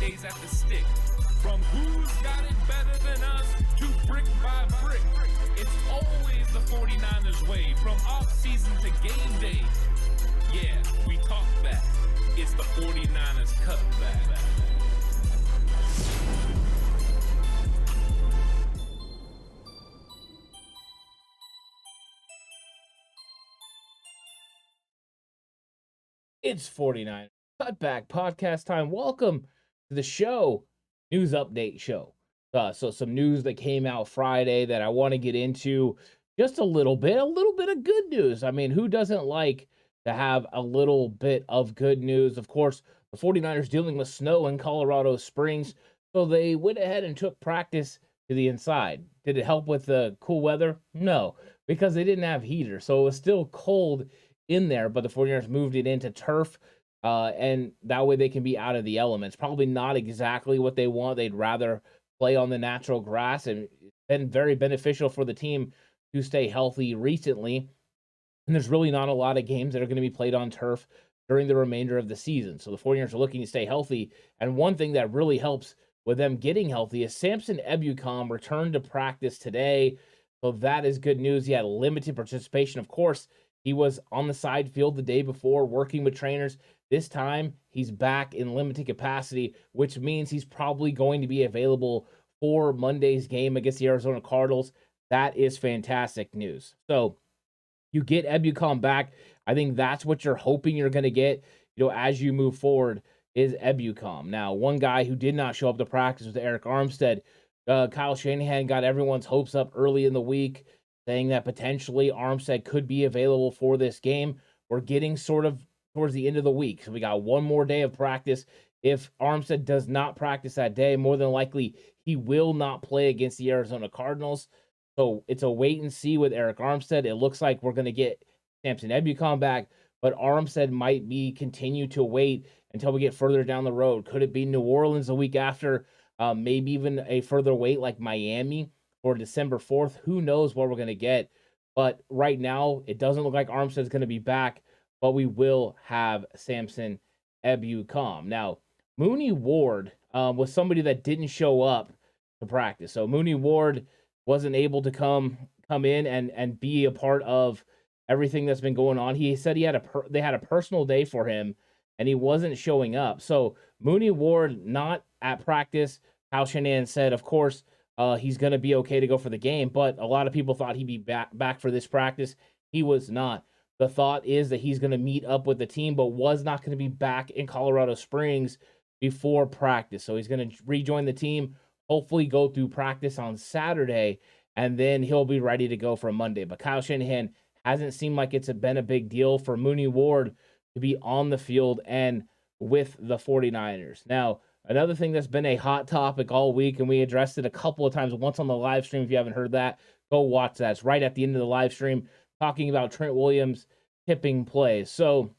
Mondays at the stick. From who's got it better than us to brick by brick. It's always the 49ers way, from off-season to game day. Yeah, we talk back. It's the 49ers Cutback. It's 49 Cutback Podcast time. Welcome to the show, news update show. So some news that came out Friday that I want to get into just a little bit of good news. I mean, who doesn't like to have a little bit of good news? Of course, the 49ers dealing with snow in Colorado Springs, so they went ahead and took practice to the inside. Did it help with the cool weather? No, because they didn't have heater, so it was still cold in there, but the 49ers moved it into turf, and that way they can be out of the elements. Probably not exactly what they want. They'd rather play on the natural grass, and it's been very beneficial for the team to stay healthy recently. And there's really not a lot of games that are going to be played on turf during the remainder of the season. So the 49ers are looking to stay healthy. And one thing that really helps with them getting healthy is Samson Ebukam returned to practice today. So that is good news. He had limited participation, of course. He was on the side field the day before working with trainers. This time, he's back in limited capacity, which means he's probably going to be available for Monday's game against the Arizona Cardinals. That is fantastic news. So you get Ebukam back. I think that's what you're hoping you're going to get, as you move forward, is Ebukam. Now, one guy who did not show up to practice was Eric Armstead. Kyle Shanahan got everyone's hopes up early in the week, saying that potentially Armstead could be available for this game. We're getting sort of towards the end of the week, so we got one more day of practice. If Armstead does not practice that day, more than likely he will not play against the Arizona Cardinals. So it's a wait and see with Eric Armstead. It looks like we're going to get Samson Ebukam back, but Armstead might be continue to wait until we get further down the road. Could it be New Orleans the week after? Maybe even a further wait like Miami for December 4th. Who knows what we're going to get. But right now, it doesn't look like Armstead's going to be back, but we will have Samson Ebukam. Now, Mooney Ward was somebody that didn't show up to practice. So Mooney Ward wasn't able to come in and be a part of everything that's been going on. He said they had a personal day for him, and he wasn't showing up. So Mooney Ward not at practice. Kyle Shanahan said, of course, he's going to be okay to go for the game, but a lot of people thought he'd be back for this practice. He was not. The thought is that he's going to meet up with the team, but was not going to be back in Colorado Springs before practice. So he's going to rejoin the team, hopefully go through practice on Saturday, and then he'll be ready to go for Monday. But Kyle Shanahan hasn't seemed like it's been a big deal for Mooney Ward to be on the field and with the 49ers. Now, another thing that's been a hot topic all week, and we addressed it a couple of times, once on the live stream. If you haven't heard that, go watch that. It's right at the end of the live stream, talking about Trent Williams tipping plays. So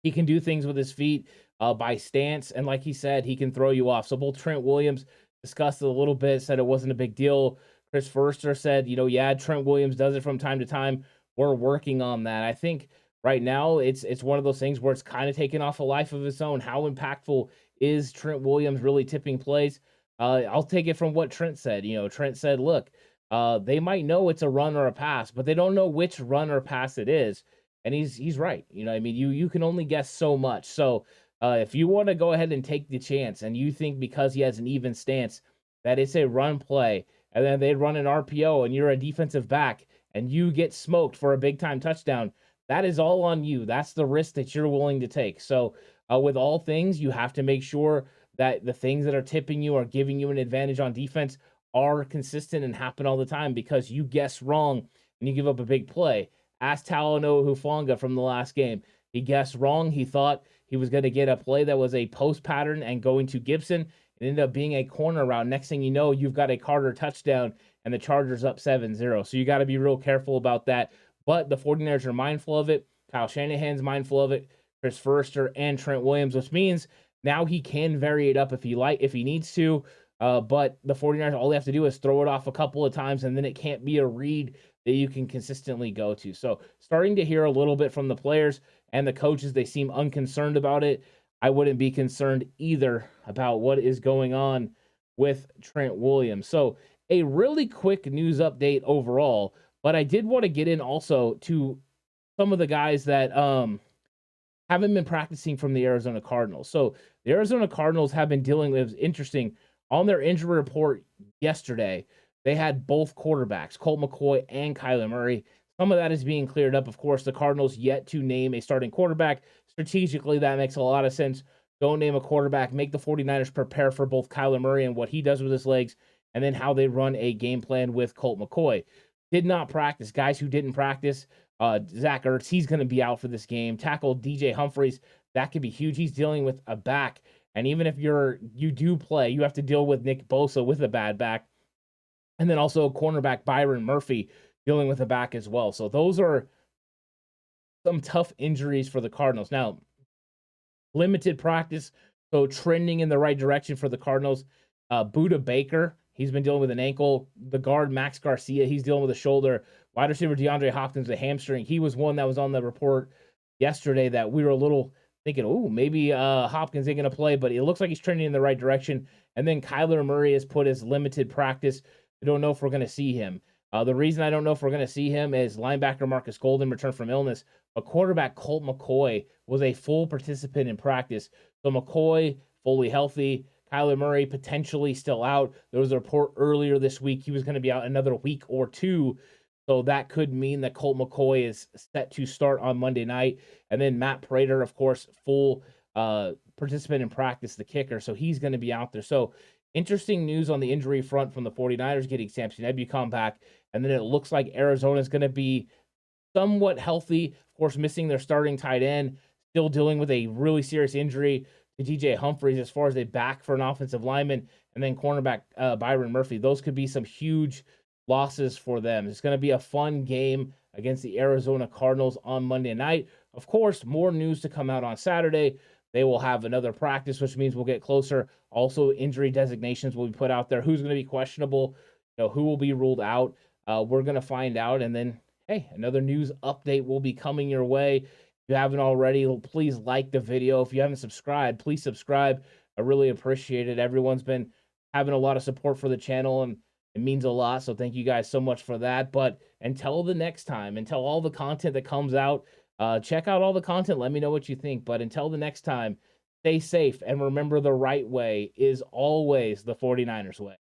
he can do things with his feet by stance, and like he said, he can throw you off. So both Trent Williams discussed it a little bit, said it wasn't a big deal. Chris Forster said, yeah, Trent Williams does it from time to time. We're working on that. I think right now it's one of those things where it's kind of taken off a life of its own. How impactful is Trent Williams really tipping plays? I'll take it from what Trent said. Trent said, look, they might know it's a run or a pass, but they don't know which run or pass it is. And he's right. You can only guess so much. So if you want to go ahead and take the chance and you think because he has an even stance that it's a run play and then they run an RPO and you're a defensive back and you get smoked for a big time touchdown, that is all on you. That's the risk that you're willing to take. So with all things, you have to make sure that the things that are tipping you or giving you an advantage on defense are consistent and happen all the time, because you guess wrong and you give up a big play. Ask Talanoa Hufanga from the last game. He guessed wrong. He thought he was going to get a play that was a post pattern and going to Gibson. It ended up being a corner route. Next thing you know, you've got a Carter touchdown and the Chargers up 7-0. So you got to be real careful about that. But the 49ers are mindful of it. Kyle Shanahan's mindful of it. Chris Forster and Trent Williams, which means now he can vary it up if he needs to. But the 49ers, all they have to do is throw it off a couple of times, and then it can't be a read that you can consistently go to. So starting to hear a little bit from the players and the coaches. They seem unconcerned about it. I wouldn't be concerned either about what is going on with Trent Williams. So, a really quick news update overall, but I did want to get in also to some of the guys that haven't been practicing from the Arizona Cardinals. So, the Arizona Cardinals have been dealing with, interesting, on their injury report yesterday, they had both quarterbacks, Colt McCoy and Kyler Murray. Some of that is being cleared up. Of course, the Cardinals yet to name a starting quarterback. Strategically, that makes a lot of sense. Don't name a quarterback. Make the 49ers prepare for both Kyler Murray and what he does with his legs, and then how they run a game plan with Colt McCoy. Did not practice. Guys who didn't practice, Zach Ertz, he's going to be out for this game. Tackle DJ Humphries, that could be huge. He's dealing with a back. And even if you do play, you have to deal with Nick Bosa with a bad back. And then also cornerback Byron Murphy dealing with a back as well. So those are some tough injuries for the Cardinals. Now, limited practice, so trending in the right direction for the Cardinals. Budda Baker, he's been dealing with an ankle. The guard Max Garcia, he's dealing with a shoulder. Wide receiver DeAndre Hopkins, a hamstring. He was one that was on the report yesterday that we were a little thinking, oh, maybe Hopkins ain't going to play, but it looks like he's trending in the right direction. And then Kyler Murray has put his limited practice. I don't know if we're going to see him. The reason I don't know if we're going to see him is linebacker Marcus Golden returned from illness, but quarterback Colt McCoy was a full participant in practice. So McCoy, fully healthy. Kyler Murray potentially still out. There was a report earlier this week he was going to be out another week or two. So that could mean that Colt McCoy is set to start on Monday night. And then Matt Prater, of course, full participant in practice, the kicker. So he's going to be out there. So interesting news on the injury front from the 49ers getting Samson Ebukam back. And then it looks like Arizona is going to be somewhat healthy. Of course, missing their starting tight end, still dealing with a really serious injury to DJ Humphries as far as a back for an offensive lineman. And then cornerback Byron Murphy. Those could be some huge losses for them. It's going to be a fun game against the Arizona Cardinals on Monday night. Of course, more news to come out on Saturday. They will have another practice, which means we'll get closer. Also, injury designations will be put out there. Who's going to be questionable? Who will be ruled out? We're going to find out. And then, hey, another news update will be coming your way. If you haven't already, please like the video. If you haven't subscribed, please subscribe. I really appreciate it. Everyone's been having a lot of support for the channel, and it means a lot. So thank you guys so much for that. But until the next time, until all the content that comes out, check out all the content. Let me know what you think. But until the next time, stay safe. And remember, the right way is always the 49ers way.